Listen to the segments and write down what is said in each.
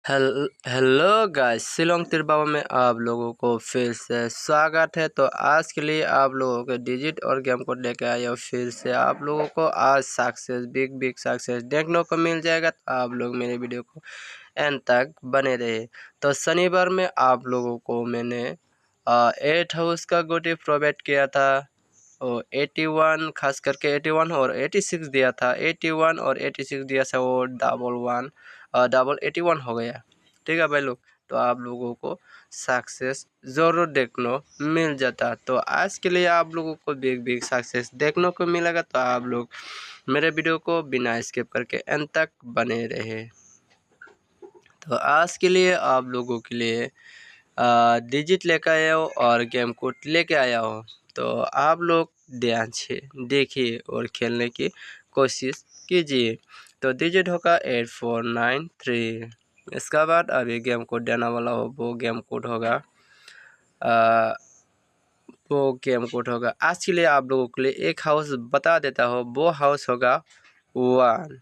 Hello guys, Shillong तिरबावा में आप लोगों को फिर से स्वागत है। तो आज के लिए आप लोगों के डिजिट और गेम कोड लेके आया फिर से आप लोगों को आज सक्सेस बिग सक्सेस देखने को मिल जाएगा। तो आप लोग मेरे वीडियो को एंड तक बने रहे। तो शनिवार में आप लोगों को मैंने 8 हाउस का गोटी प्रोवाइड किया था और 81 खास करके 81 और 86 दिया था। 81 और 86 दिया था, वो डबल 81 हो गया। ठीक है भाई लोग, तो आप लोगों को सक्सेस ज़रूर देखने मिल जाता। तो आज के लिए आप लोगों को बिग सक्सेस देखने को मिलेगा। तो आप लोग मेरे वीडियो को बिना स्किप करके एंड तक बने रहे। तो आज के लिए आप लोगों के लिए डिजिट लेकर आया हो और गेम कोड लेके आया हो। तो आप लोग ध्यान से देखिए और खेलने की कोशिश कीजिए। तो डिजिट होगा 8493। इसका बाद अभी गेम कोड देने वाला हो, वो गेम कोड होगा आज के लिए आप लोगों के लिए एक हाउस बता देता हो, वो हाउस होगा 1।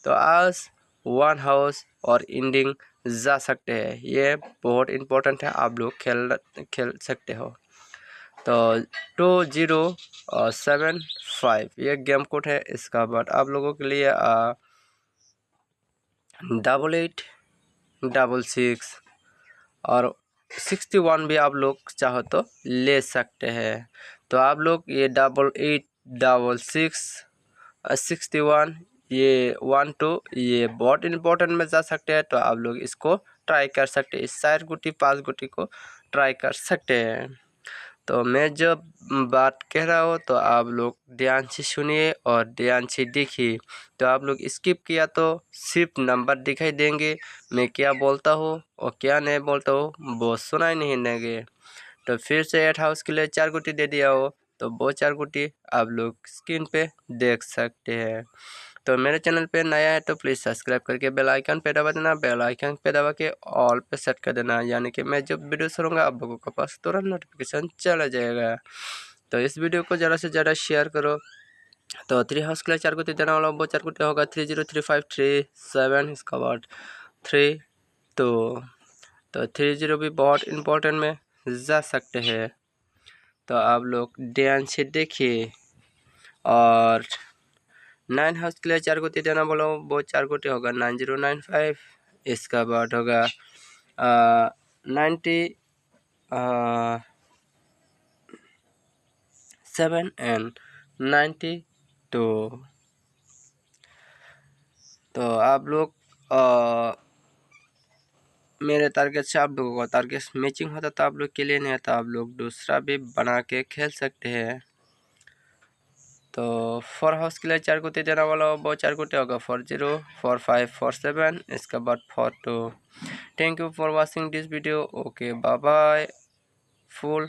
तो आज 1 हाउस और एंडिंग जा सकते हैं, ये बहुत इम्पोर्टेंट है। आप लोग खेल सकते हो। तो 2075 ये गेम कोड है। इसका बाद आप लोगों के लिए 8866 और 61 भी आप लोग चाहो तो ले सकते हैं। तो आप लोग ये 8866 61 ये 12 ये बहुत इम्पोर्टेंट में जा सकते हैं। तो आप लोग इसको ट्राई कर सकते हैं, इस 4 गुटी 5 गुटी को ट्राई कर सकते हैं। तो मैं जब बात कह रहा हूँ तो आप लोग ध्यान से सुनिए और ध्यान से देखिए। तो आप लोग स्किप किया तो सिर्फ नंबर दिखाई देंगे, मैं क्या बोलता हूँ और क्या नहीं बोलता हूँ वो सुनाई नहीं देंगे। तो फिर से 8 हाउस के लिए 4 गुटी दे दिया हो, तो वो 4 गुटी आप लोग स्क्रीन पे देख सकते हैं। तो मेरे चैनल पे नया है तो प्लीज़ सब्सक्राइब करके बेल आइकन पे दबा देना। बेल आइकन पे दबा के ऑल पे सेट कर देना, यानी कि मैं जब वीडियो छोड़ूंगा आप लोगों के पास तुरंत नोटिफिकेशन चला जाएगा। तो इस वीडियो को ज़्यादा से ज़्यादा शेयर करो। तो 3 हाउस के लिए 4 गुटी देने वाला वो 4 गुटी होगा 303537। इसका बाद 3 तो 30 भी बहुत इम्पोर्टेंट में जा सकते हैं। तो आप लोग ध्यान से देखिए। और 9 हाउस के लिए 4 गुटी देना बोलो, वो 4 गुटी होगा 9095। इसका बाद होगा 97 एंड 92। तो आप लोग मेरे टारगेट से आप लोगों का टारगेट मैचिंग होता तो आप लोग के लिए नहीं आता, आप लोग दूसरा भी बना के खेल सकते हैं। तो 4 हाउस के लिए 4 गुटी देने वाला वो 4 गुटी होगा 40 45 47। इसके बाद 42। Thank you for watching this video. Okay, bye bye. Full